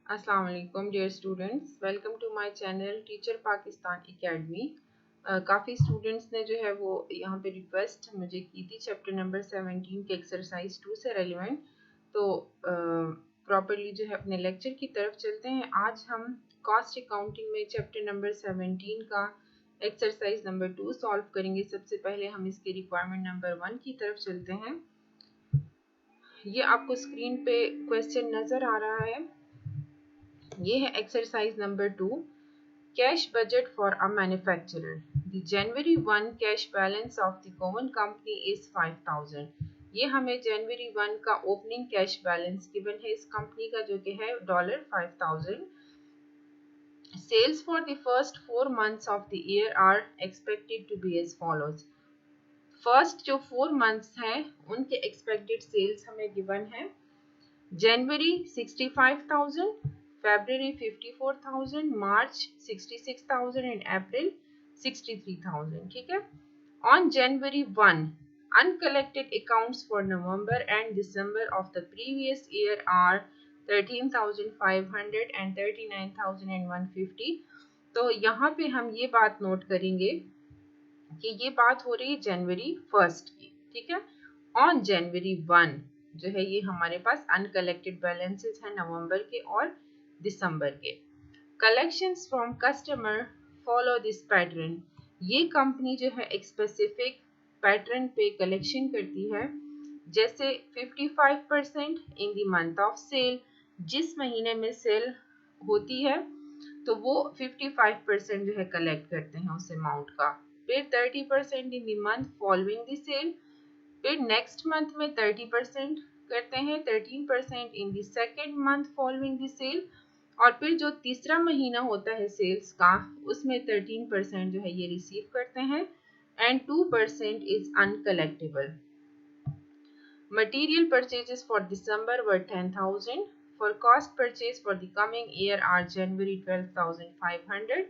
अस्सलाम वालेकुम dear students, welcome to my channel Teacher Pakistan Academy. काफ़ी स्टूडेंट्स ने जो है वो यहाँ पे रिक्वेस्ट मुझे की थी चैप्टर नंबर 17 के एक्सरसाइज 2 से रेलिवेंट। तो प्रॉपरली जो है अपने लेक्चर की तरफ चलते हैं। आज हम कॉस्ट अकाउंटिंग में चैप्टर नंबर 17 का एक्सरसाइज नंबर 2 सॉल्व करेंगे। सबसे पहले हम इसके रिक्वायरमेंट नंबर 1 की तरफ चलते हैं। ये आपको स्क्रीन पे क्वेश्चन नज़र आ रहा है। ये है exercise number 2, cash budget for a manufacturer. The January 1 cash balance of the common company is 5000। ये हमें जनवरी 1 का ओपनिंग कैश बैलेंस गिवन है इस कंपनी का, जो कि है $5000। Sales for the first 4 months of the year are expected to be as follows. First जो 4 months हैं उनके एक्सपेक्टेड सेल्स हमें गिवन है। जनवरी 65,000, February 54,000, March 66,000 and April 63,000। ठीक है। On January 1, uncollected accounts for November and December of the previous year are 13,500 and 39,150। तो यहाँ पे हम ये बात नोट करेंगे कि ये बात हो रही है जनवरी 1 की। ठीक है। ऑन जनवरी 1 जो है ये हमारे पास अनकलेक्टेड बैलेंसेस हैं नवंबर के और दिसंबर के। Collections from customer follow this pattern. ये कंपनी जो है एक स्पेसिफिक पैटर्न पे कलेक्शन करती है। जैसे 55% in the month of sale, जिस महीने में सेल होती है तो वो 55% जो है कलेक्ट करते हैं उस अमाउंट का। फिर 30% in the month following the sale, फिर नेक्स्ट मंथ में 30% करते हैं, 13% in the second month following the sale, और फिर जो तीसरा महीना होता है सेल्स का उसमें 13% जो है ये रिसीव करते हैं and 2% is uncollectible. Material purchases for December were 10,000. For cost purchase for the coming year are January 12,500,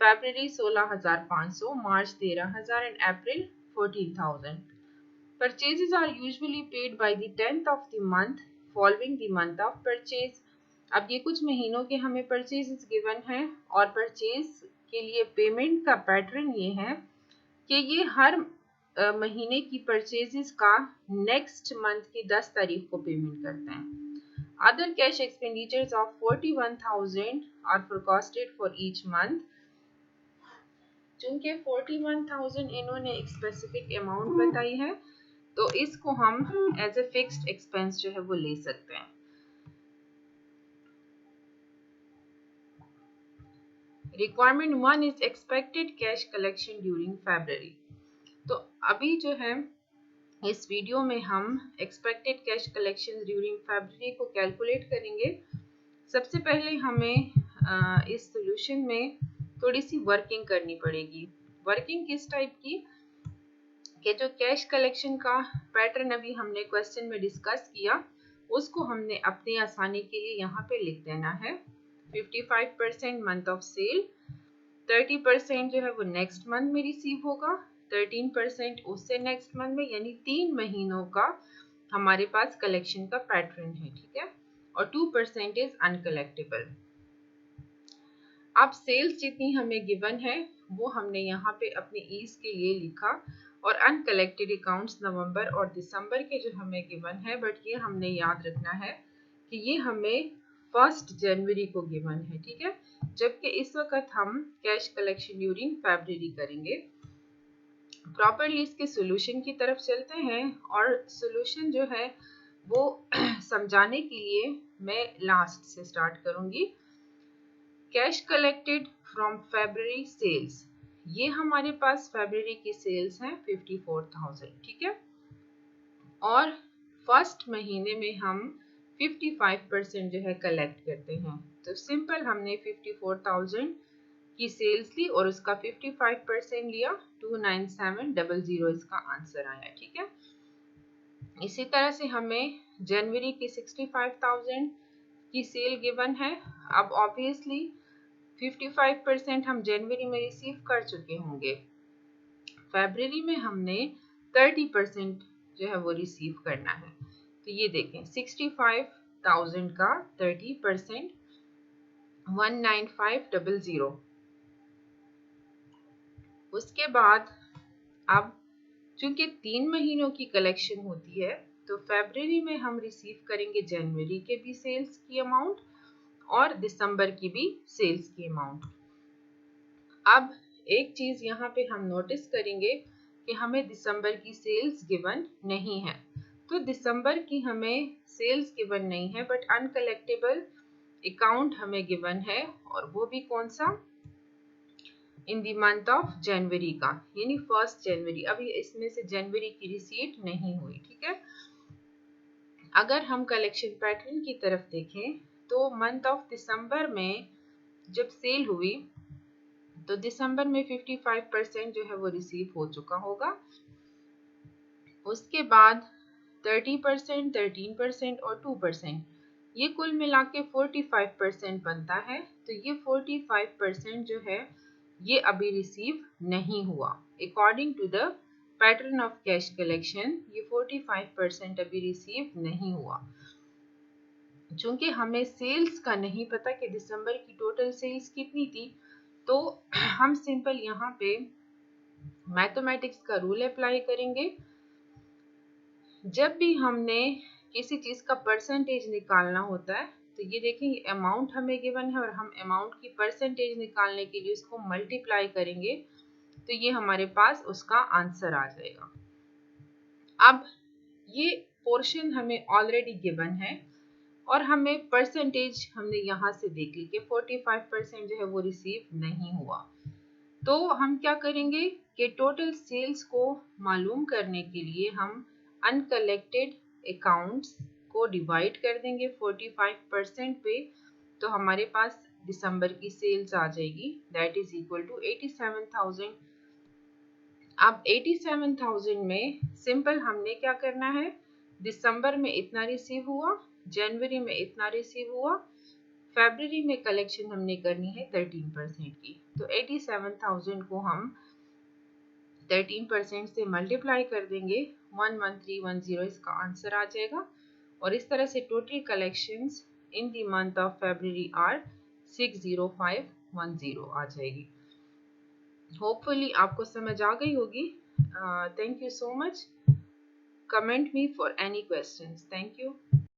February 16,500, March 13,000 and April 14,000। Purchases are usually paid by the 10th of the month following the month of purchase। अब ये कुछ महीनों के हमें purchases given हैं और purchase के लिए पेमेंट का पैटर्न ये है कि ये हर महीने की परचेजेस का नेक्स्ट मंथ की 10 तारीख को पेमेंट करते हैं। Other cash expenditures of 41,000 are forecasted for each month. चूंकि 41,000 इन्होंने एक स्पेसिफिक अमाउंट बताई है तो इसको हम एज ए फिक्स्ड एक्सपेंस जो है वो ले सकते हैं। Requirement 1 is expected cash collection during February। तो अभी जो है इस वीडियो में हम expected cash collection during February को कैलकुलेट करेंगे। सबसे पहले हमें इस सॉल्यूशन में थोड़ी सी वर्किंग करनी पड़ेगी। वर्किंग किस टाइप की कि जो कैश कलेक्शन का पैटर्न अभी हमने क्वेश्चन में डिस्कस किया उसको हमने अपनी आसानी के लिए यहाँ पे लिख देना है। 55% मंथ ऑफ सेल, 30% जो है वो नेक्स्ट मंथ में रिसीव होगा, 13% उससे नेक्स्ट मंथ में, यानी 3 महीनों का हमारे पास कलेक्शन का पैटर्न है। ठीक है। और 2% इज अनकलेक्टेबल। अब सेल्स जितनी हमें गिवन है वो हमने यहाँ पे अपने ईज के लिए लिखा और अनकलेक्टेड अकाउंट्स नवंबर और दिसंबर के जो हमें गिवन है, बट ये हमने याद रखना है कि ये हमें 1 जनवरी को गिवन है। ठीक है। जबकि इस वक्त हम कैश कलेक्शन ड्यूरिंग February करेंगे। प्रॉपरली इसके सॉल्यूशन की तरफ चलते हैं और सॉल्यूशन जो है वो समझाने के लिए मैं लास्ट से स्टार्ट करूंगी। Cash collected from February sales, ये हमारे पास February की सेल्स हैं 54,000। ठीक है। और फर्स्ट महीने में हम 55% जो है कलेक्ट करते हैं। तो सिंपल हमने 54,000 की सेल्स ली और उसका 55% लिया, 29700 इसका आंसर आया। ठीक है। इसी तरह से हमें जनवरी की 65,000 की सेल गिवन है। अब ऑब्वियसली 55% हम जनवरी में रिसीव कर चुके होंगे। फरवरी में हमने 30% जो है वो रिसीव करना है। तो ये देखें 65,000 का 30%, 19500। उसके बाद अब चूंकि 3 महीनों की कलेक्शन होती है तो फरवरी में हम रिसीव करेंगे जनवरी के भी सेल्स की अमाउंट और दिसंबर की भी सेल्स की अमाउंट। अब एक चीज यहाँ पे हम नोटिस करेंगे कि हमें दिसंबर की सेल्स गिवन नहीं है। तो दिसंबर की हमें सेल्स गिवन नहीं है बट अनकलेक्टेबल अकाउंट हमें गिवन है, और वो भी कौन सा, इन द मंथ ऑफ जनवरी का, यानी 1 जनवरी। अभी इसमें से जनवरी की रिसीट नहीं हुई, ठीक है। अगर हम कलेक्शन पैटर्न की तरफ देखें तो मंथ ऑफ दिसंबर में जब सेल हुई तो दिसंबर में 55% जो है वो रिसीव हो चुका होगा। उसके बाद 30%, 13% और 2%, ये कुल मिला के 45% बनता है। तो ये 45% जो है ये अभी रिसीव नहीं हुआ। According to the pattern of cash collection ये 45% अभी रिसीव नहीं हुआ। चूंकि हमें सेल्स का नहीं पता कि दिसंबर की टोटल सेल्स कितनी थी, तो हम सिंपल यहाँ पे मैथमेटिक्स का रूल अप्लाई करेंगे। जब भी हमने किसी चीज का परसेंटेज निकालना होता है तो ये देखिए अमाउंट हमें गिवन है और हम अमाउंट की परसेंटेज निकालने के लिए उसको मल्टीप्लाई करेंगे तो ये हमारे पास उसका आंसर आ जाएगा। अब ये पोर्शन हमें ऑलरेडी गिवन है और हमें परसेंटेज हमने यहाँ से देख ली कि 45% जो है वो रिसीव नहीं हुआ। तो हम क्या करेंगे कि टोटल सेल्स को मालूम करने के लिए हम अनकलेक्टेड अकाउंट्स को डिवाइड कर देंगे 45% पे, तो हमारे पास दिसंबर की सेल्स आ जाएगी, दैट इज इक्वल टू 87,000। अब 87,000 में सिंपल हमने क्या करना है, दिसंबर में इतना रिसीव हुआ, जनवरी में इतना रिसीव हुआ, फरवरी में कलेक्शन हमने करनी है 13% की। तो 87,000 को हम 13% से मल्टीप्लाई कर देंगे, 11310 इसका आंसर आ जाएगा। और इस तरह से total collections in the month of फरवरी आर 60510 आ जाएगी। होपफुली आपको समझ आ गई होगी। Thank you so much. Comment me for any questions. Thank you.